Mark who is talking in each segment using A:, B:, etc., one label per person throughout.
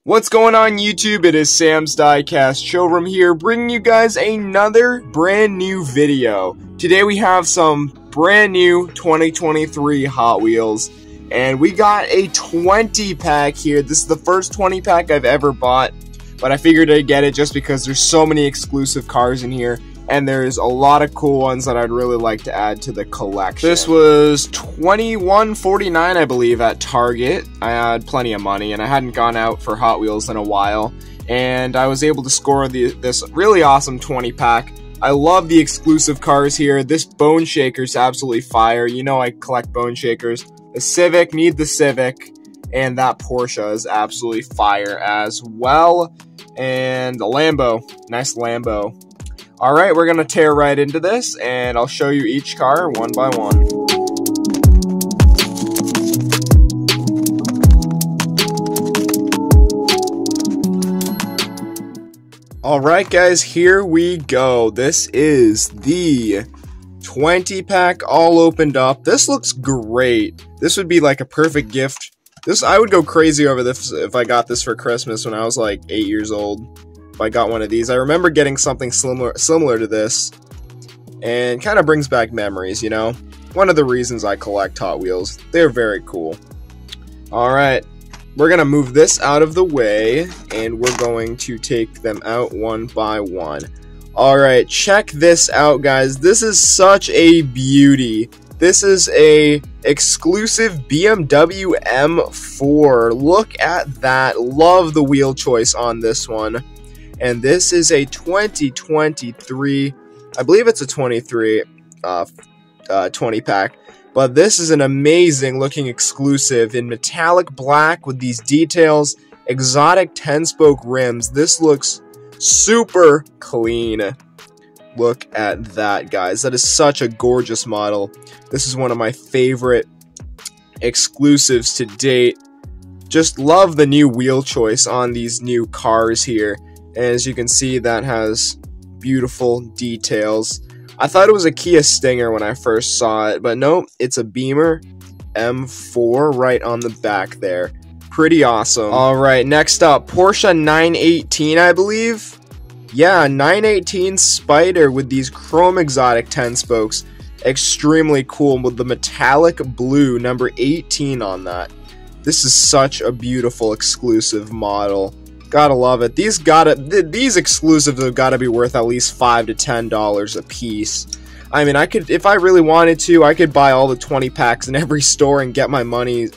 A: What's going on YouTube? It is Sam's Diecast Showroom here, bringing you guys another brand new video. Today we have some brand new 2023 Hot Wheels, and we got a 20 pack here. This is the first 20 pack I've ever bought, but I figured I'd get it just because there's so many exclusive cars in here, and there's a lot of cool ones that I'd really like to add to the collection. This was $21.49, I believe, at Target. I had plenty of money, and I hadn't gone out for Hot Wheels in a while, and I was able to score this really awesome 20 pack. I love the exclusive cars here. This Bone Shaker's absolutely fire. You know I collect Bone Shakers. The Civic, need the Civic, and that Porsche is absolutely fire as well. And the Lambo, nice Lambo. Alright, we're going to tear right into this, and I'll show you each car one by one. Alright guys, here we go. This is the 20 pack all opened up. This looks great. This would be like a perfect gift. I would go crazy over this if I got this for Christmas when I was like 8 years old. If I got one of these. I remember getting something similar to this, and kind of brings back memories, you know? One of the reasons I collect Hot Wheels. They're very cool. Alright, we're going to move this out of the way, and we're going to take them out one by one. Alright, check this out, guys. This is such a beauty. This is a exclusive BMW M4. Look at that. Love the wheel choice on this one. And this is a 2023, I believe it's a 23 20 pack, but this is an amazing looking exclusive in metallic black with these details, exotic 10-spoke rims. This looks super clean. Look at that, guys. That is such a gorgeous model. This is one of my favorite exclusives to date. Just love the new wheel choice on these new cars here. And as you can see, that has beautiful details. I thought it was a Kia Stinger when I first saw it, but no, it's a Beamer M4 right on the back there. Pretty awesome. Alright, next up, Porsche 918, I believe. Yeah, 918 Spyder with these chrome exotic 10 spokes. Extremely cool with the metallic blue number 18 on that. This is such a beautiful exclusive model. Gotta love it. These exclusives have gotta be worth at least $5 to $10 a piece. I mean, if I really wanted to, I could buy all the 20 packs in every store and get my money,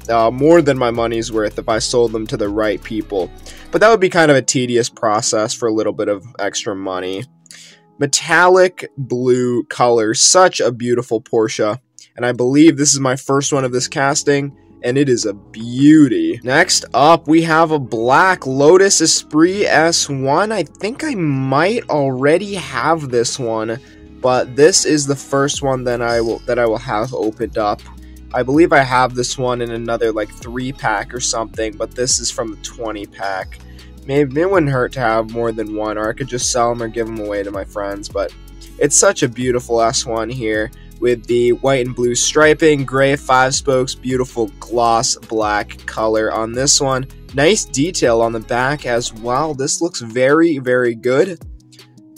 A: more than my money's worth if I sold them to the right people. But that would be kind of a tedious process for a little bit of extra money. Metallic blue color, such a beautiful Porsche. And I believe this is my first one of this casting, and it is a beauty. Next up, we have a black Lotus S1. I think I might already have this one, but this is the first one that I will have opened up. I believe I have this one in another like 3-pack or something, but this is from the 20 pack. Maybe it wouldn't hurt to have more than one, or I could just sell them or give them away to my friends, but it's such a beautiful S1 here, with the white and blue striping, gray 5 spokes, beautiful gloss black color on this one. Nice detail on the back as well. This looks very, very good.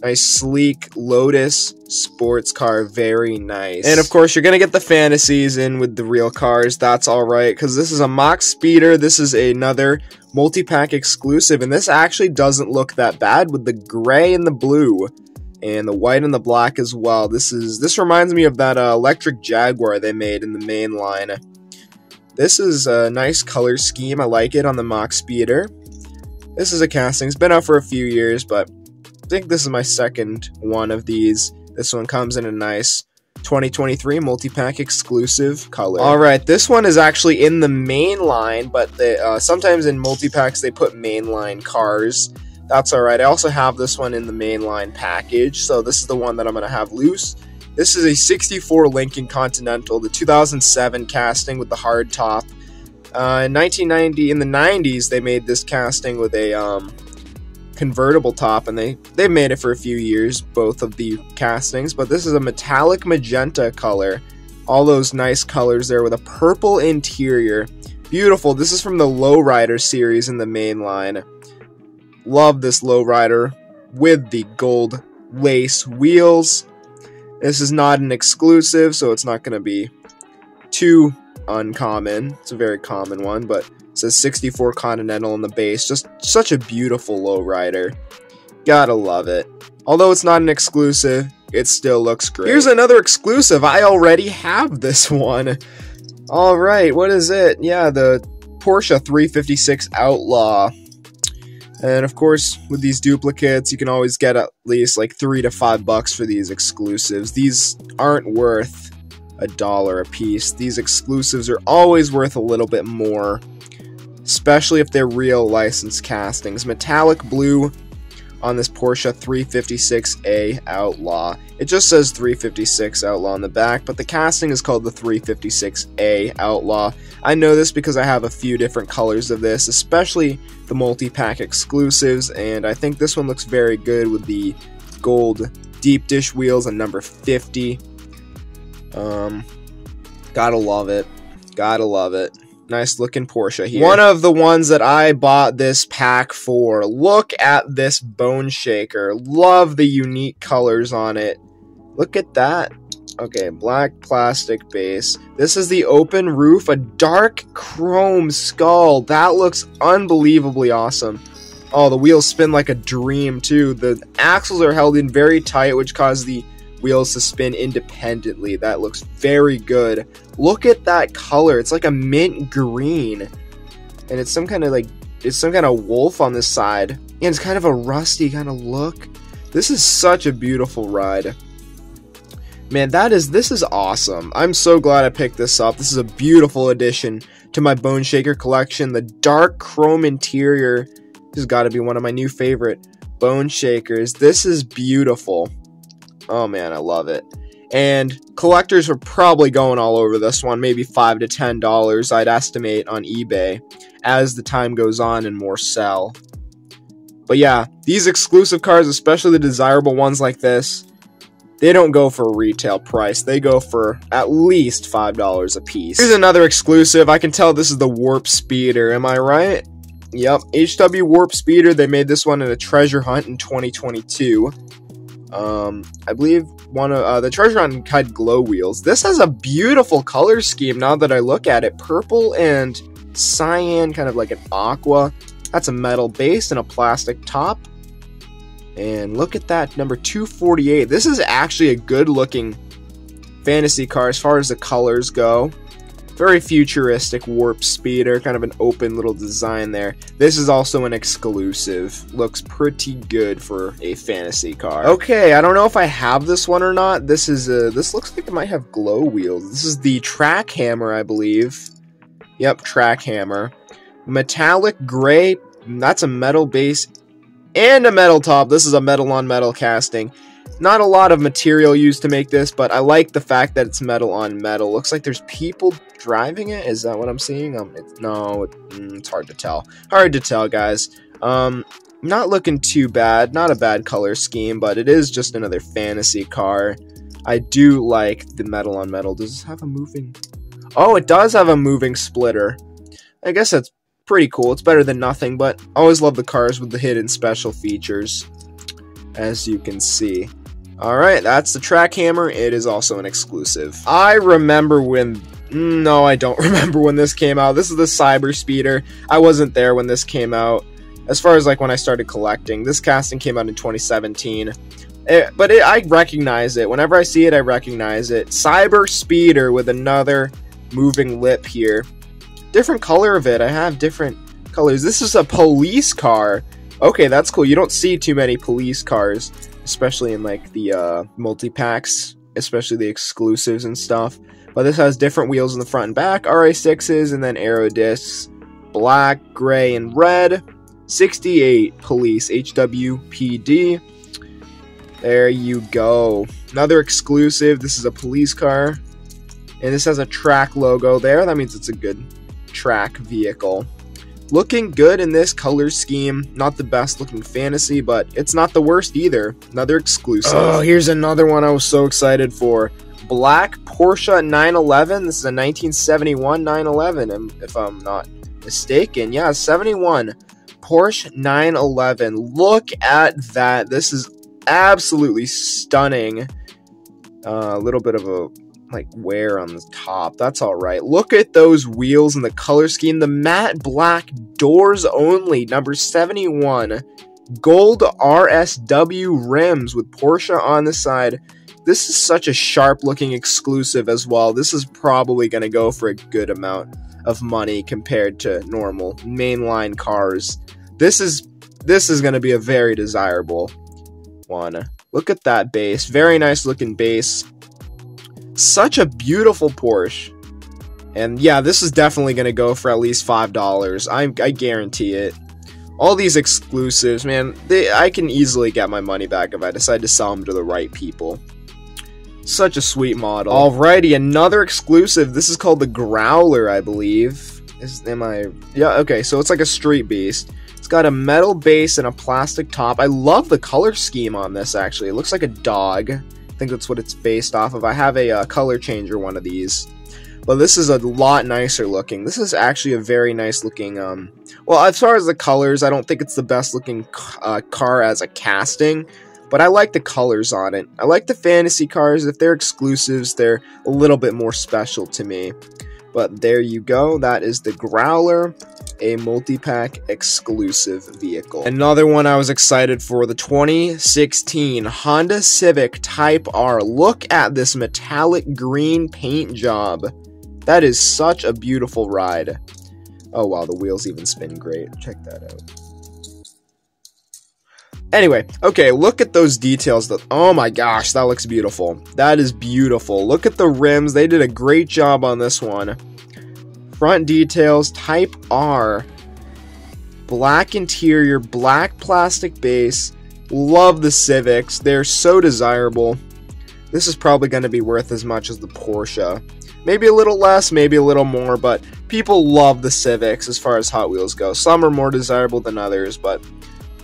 A: Nice sleek Lotus sports car, very nice. And of course, you're going to get the fantasies in with the real cars. That's alright, because this is a MOX Speeder. This is another multi-pack exclusive, and this actually doesn't look that bad with the gray and the blue. And the white and the black as well. This reminds me of that electric Jaguar they made in the main line. This is a nice color scheme. I like it on the MOX Speeder. This is a casting. It's been out for a few years, but I think this is my second one of these. This one comes in a nice 2023 multi-pack exclusive color. Alright, this one is actually in the main line, but sometimes in multi-packs they put mainline cars. That's alright. I also have this one in the mainline package, so this is the one that I'm going to have loose. This is a 64 Lincoln Continental, the 2007 casting with the hard top. In the 90s, they made this casting with a convertible top, and they've made it for a few years, both of the castings, but this is a metallic magenta color. All those nice colors there with a purple interior. Beautiful. This is from the Lowrider series in the main line. Love this Lowrider with the gold lace wheels. This is not an exclusive, so it's not going to be too uncommon. It's a very common one, but it says 64 Continental on the base. Just such a beautiful Lowrider. Gotta love it. Although it's not an exclusive, it still looks great. Here's another exclusive. I already have this one. Alright, what is it? Yeah, the Porsche 356 Outlaw. And of course, with these duplicates, you can always get at least like $3 to $5 for these exclusives. These aren't worth $1 a piece. These exclusives are always worth a little bit more, especially if they're real licensed castings. Metallic blue on this Porsche 356A Outlaw. It just says 356 Outlaw on the back, but the casting is called the 356A Outlaw. I know this because I have a few different colors of this, especially the multi-pack exclusives, and I think this one looks very good with the gold deep dish wheels on number 50. Gotta love it. Gotta love it. Nice looking Porsche here. One of the ones that I bought this pack for. Look at this bone shaker. Love the unique colors on it. Look at that. Okay, black plastic base. This is the open roof, a dark chrome skull. That looks unbelievably awesome. Oh, the wheels spin like a dream too. The axles are held in very tight, which causes the wheels to spin independently. That looks very good. Look at that color. It's like a mint green, and it's some kind of wolf on this side, and it's kind of a rusty kind of look. This is such a beautiful ride, man. This is awesome. I'm so glad I picked this up. This is a beautiful addition to my bone shaker collection. The dark chrome interior has got to be one of my new favorite bone shakers. This is beautiful. Oh man, I love it. And collectors are probably going all over this one, maybe $5 to $10 I'd estimate on eBay as the time goes on and more sell. But yeah, these exclusive cars, especially the desirable ones like this, they don't go for a retail price. They go for at least $5 a piece. Here's another exclusive. I can tell this is the Warp Speeder, am I right? Yep, HW Warp Speeder. They made this one in a treasure hunt in 2022. I believe one of the treasure hunt had glow wheels. This has a beautiful color scheme now that I look at it. Purple and cyan, kind of like an aqua. That's a metal base and a plastic top. And look at that, number 248. This is actually a good looking fantasy car as far as the colors go. Very futuristic Warp Speeder, kind of an open little design there. This is also an exclusive. Looks pretty good for a fantasy car. Okay, I don't know if I have this one or not. This looks like it might have glow wheels. This is the Track Hammer, I believe. Yep, Track Hammer. Metallic gray. That's a metal base and a metal top. This is a metal on metal casting. Not a lot of material used to make this, but I like the fact that it's metal on metal. Looks like there's people driving it. Is that what I'm seeing? It's hard to tell. Hard to tell, guys. Not looking too bad. Not a bad color scheme, but it is just another fantasy car. I do like the metal on metal. Does this have a moving? Oh, it does have a moving splitter. I guess that's pretty cool. It's better than nothing, but I always love the cars with the hidden special features, as you can see. Alright, that's the Track Hammer. It is also an exclusive. I remember when... No, I don't remember when this came out. This is the Cyberspeeder. I wasn't there when this came out. As far as like when I started collecting. This casting came out in 2017. I recognize it. Whenever I see it, I recognize it. Cyberspeeder with another moving lip here. Different color of it. I have different colors. This is a police car. Okay, that's cool. You don't see too many police cars, especially in like the multi-packs, especially the exclusives and stuff. But this has different wheels in the front and back, RA6s, and then aero discs, black, gray, and red. 68 police, HWPD. There you go. Another exclusive. This is a police car, and this has a track logo there. That means it's a good track vehicle. Looking good in this color scheme. Not the best looking fantasy, but it's not the worst either. Another exclusive. Oh, here's another one I was so excited for. black Porsche 911. This is a 1971 911, if I'm not mistaken. Yeah, 71 Porsche 911. Look at that. This is absolutely stunning. A little bit of a like wear on the top. That's all right. Look at those wheels and the color scheme. The matte black doors only. Number 71. Gold RSW rims with Porsche on the side. This is such a sharp looking exclusive as well. This is probably going to go for a good amount of money compared to normal mainline cars. This is going to be a very desirable one. Look at that base. Very nice looking base. Such a beautiful Porsche. And yeah, this is definitely going to go for at least $5. I guarantee it. All these exclusives, man, I can easily get my money back if I decide to sell them to the right people. Such a sweet model. Alrighty, another exclusive. This is called the Growler, I believe. Yeah, okay, so it's like a street beast. It's got a metal base and a plastic top. I love the color scheme on this, actually. It looks like a dog. I think that's what it's based off of. I have a color changer one of these. But this is a lot nicer looking. This is actually a very nice looking, well, as far as the colors, I don't think it's the best looking car as a casting, but I like the colors on it. I like the fantasy cars. If they're exclusives, they're a little bit more special to me. But there you go. That is the Growler, a multi-pack exclusive vehicle. Another one I was excited for, the 2016 Honda Civic Type R. Look at this metallic green paint job. That is such a beautiful ride. Oh wow, the wheels even spin great. Check that out. Anyway, okay, look at those details. Oh my gosh, that looks beautiful. That is beautiful. Look at the rims. They did a great job on this one. Front details, Type R. Black interior, black plastic base. Love the Civics. They're so desirable. This is probably going to be worth as much as the Porsche. Maybe a little less, maybe a little more, but people love the Civics as far as Hot Wheels go. Some are more desirable than others, but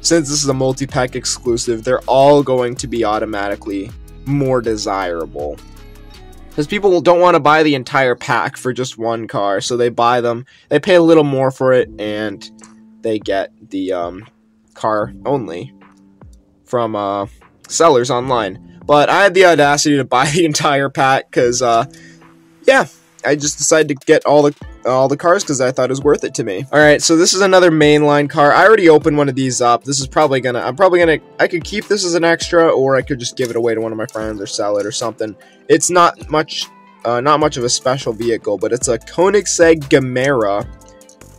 A: since this is a multi-pack exclusive, they're all going to be automatically more desirable. Because people don't want to buy the entire pack for just one car, so they buy them, they pay a little more for it, and they get the car only from sellers online. But I had the audacity to buy the entire pack because, yeah, I just decided to get all the cars because I thought it was worth it to me. Alright, so this is another mainline car. I already opened one of these up. This is probably gonna, I could keep this as an extra, or I could just give it away to one of my friends or sell it or something. It's not much of a special vehicle, but it's a Kix Gamra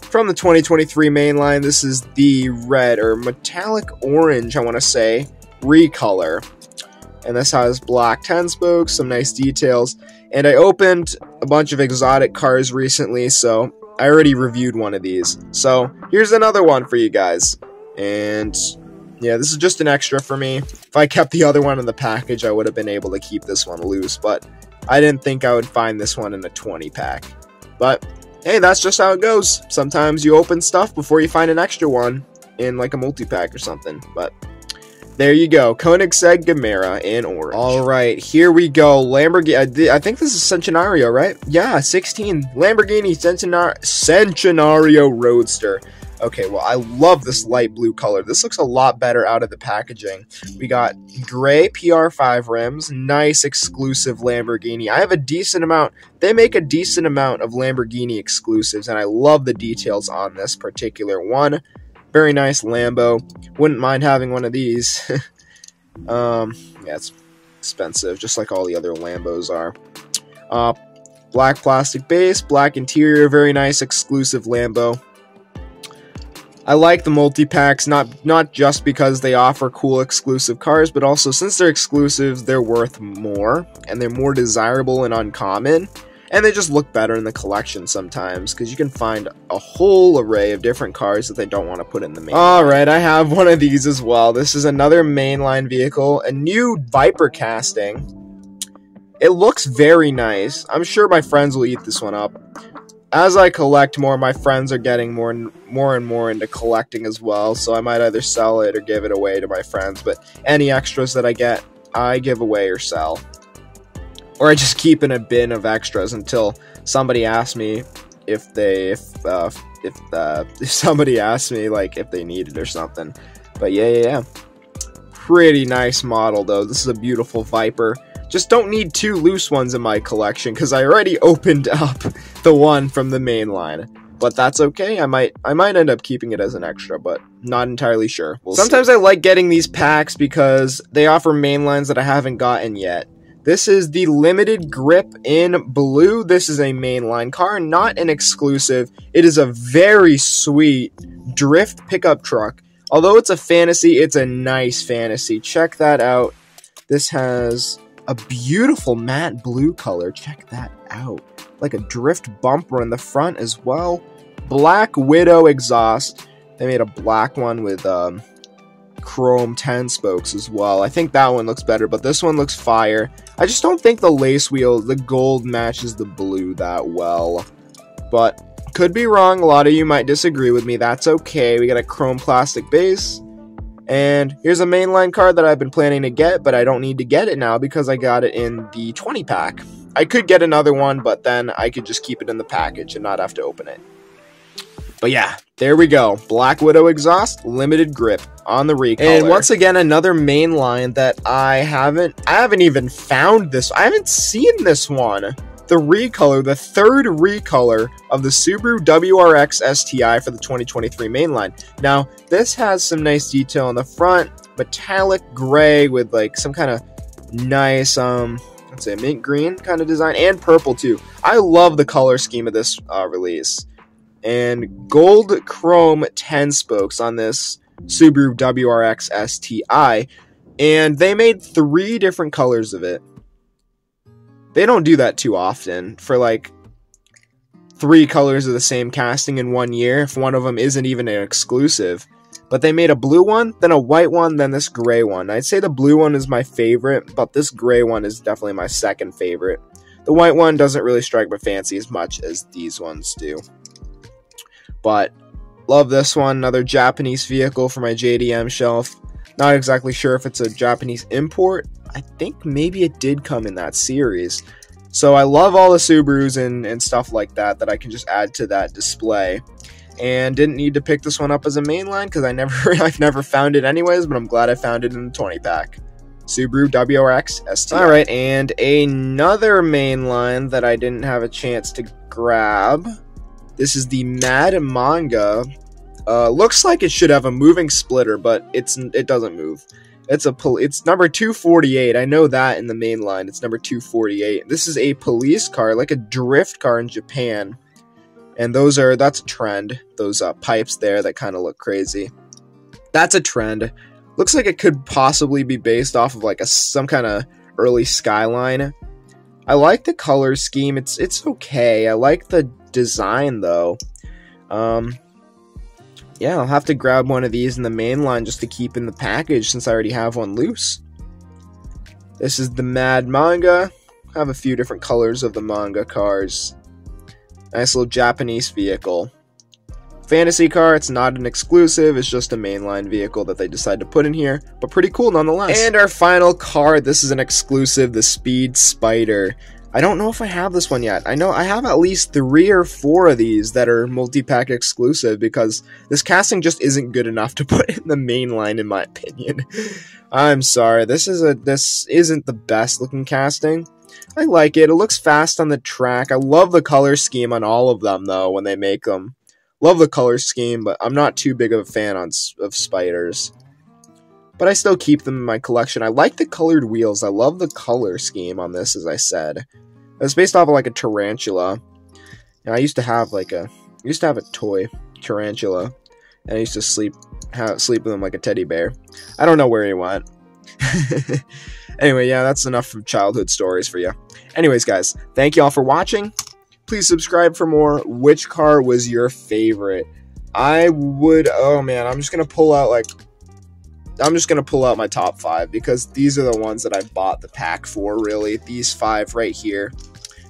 A: from the 2023 mainline. This is the red, or metallic orange, I want to say, Recolor. And this has black 10 spokes, some nice details. And I opened a bunch of exotic cars recently, so I already reviewed one of these. So here's another one for you guys. And yeah, this is just an extra for me. If I kept the other one in the package, I would have been able to keep this one loose. But I didn't think I would find this one in a 20-pack. But hey, that's just how it goes. Sometimes you open stuff before you find an extra one in like a multi-pack or something. But there you go, Kix Gamra in orange. Alright, here we go, Lamborghini, I think this is Centenario, right? Yeah, 16, Lamborghini Centenario Roadster. Okay, well, I love this light blue color. This looks a lot better out of the packaging. We got gray PR5 rims, nice exclusive Lamborghini. I have a decent amount, they make a decent amount of Lamborghini exclusives, and I love the details on this particular one. Very nice Lambo. Wouldn't mind having one of these. Yeah, it's expensive, just like all the other Lambos are. Black plastic base, black interior, very nice exclusive Lambo. I like the multi-packs, not just because they offer cool exclusive cars, but also since they're exclusives, they're worth more, and they're more desirable and uncommon. And they just look better in the collection sometimes, because you can find a whole array of different cars that they don't want to put in the main. Alright, I have one of these as well. This is another mainline vehicle, a new Viper casting. It looks very nice. I'm sure my friends will eat this one up. As I collect more, my friends are getting more and more into collecting as well, so I might either sell it or give it away to my friends, but any extras that I get, I give away or sell. or I just keep in a bin of extras until somebody asks me if somebody asks me like if they need it or something. But yeah. Pretty nice model though. This is a beautiful Viper. Just don't need 2 loose ones in my collection because I already opened up the one from the main line. But that's okay. I might end up keeping it as an extra, but not entirely sure. Sometimes I like getting these packs because they offer main lines that I haven't gotten yet. This is the limited grip in blue. This is a mainline car, not an exclusive. It is a very sweet drift pickup truck. Although it's a fantasy, it's a nice fantasy. Check that out. This has a beautiful matte blue color. Check that out. Like a drift bumper in the front as well. Black Widow exhaust. They made a black one with chrome 10 spokes as well. I think that one looks better, but this one looks fire. I just don't think the lace wheel, the gold matches the blue that well. But could be wrong. A lot of you might disagree with me. That's okay. We got a chrome plastic base. And here's a mainline card that I've been planning to get, but I don't need to get it now because I got it in the 20 pack. I could get another one, but then I could just keep it in the package and not have to open it. But yeah, there we go. Black Widow exhaust, limited grip on the Recolor. And once again, another main line that I haven't even found this. I haven't seen this one. The Recolor, the third Recolor of the Subaru WRX STI for the 2023 mainline. Now, this has some nice detail on the front, metallic gray with like some kind of nice, let's say mint green kind of design, and purple too. I love the color scheme of this release. And gold chrome 10 spokes on this Subaru WRX STI, and they made 3 different colors of it. They don't do that too often for like 3 colors of the same casting in 1 year if one of them isn't even an exclusive. But they made a blue one, then a white one, then this gray one. I'd say the blue one is my favorite, but this gray one is definitely my second favorite. The white one doesn't really strike my fancy as much as these ones do. But love this one. Another Japanese vehicle for my JDM shelf. Not exactly sure if it's a Japanese import. I think maybe it did come in that series. So I love all the Subarus and stuff like that I can just add to that display. And didn't need to pick this one up as a mainline because I've never found it anyways, but I'm glad I found it in the 20 pack. Subaru WRX STI. Alright, and another mainline that I didn't have a chance to grab. This is the Manga. Looks like it should have a moving splitter, but it doesn't move. It's number 248. I know that in the main line. It's number 248. This is a police car, like a drift car in Japan. And that's a trend. Those pipes there that kind of look crazy. That's a trend. Looks like it could possibly be based off of like some kind of early Skyline. I like the color scheme. It's okay. I like the design though. Yeah, I'll have to grab one of these in the main line just to keep in the package since I already have one loose. This is the Manga. I have a few different colors of the Manga cars. Nice little Japanese vehicle. Fantasy car, it's not an exclusive, it's just a mainline vehicle that they decided to put in here, but pretty cool nonetheless. And our final car, this is an exclusive, the Spyder. I don't know if I have this one yet. I know I have at least 3 or 4 of these that are multi-pack exclusive because this casting just isn't good enough to put in the main line in my opinion. I'm sorry, this isn't the best looking casting. I like it. It looks fast on the track. I love the color scheme on all of them though when they make them. Love the color scheme, but I'm not too big of a fan of Spyders. But I still keep them in my collection. I like the colored wheels. I love the color scheme on this, as I said. It's based off of like a tarantula. And I used to have a toy tarantula, and I used to sleep with him like a teddy bear. I don't know where he went. Anyway, yeah, that's enough of childhood stories for you. Anyways, guys, thank you all for watching. Please subscribe for more. Which car was your favorite? Oh man, I'm just gonna pull out my top 5 because these are the ones that I bought the pack for, really. These 5 right here.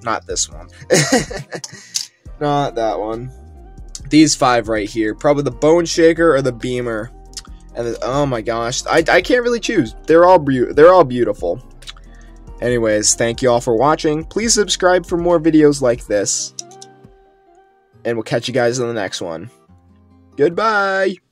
A: Not this one. Not that one. These 5 right here. Probably the Bone Shaker or the Beamer. And oh my gosh, I can't really choose. They're all beautiful. Anyways, thank you all for watching. Please subscribe for more videos like this. And we'll catch you guys in the next one. Goodbye!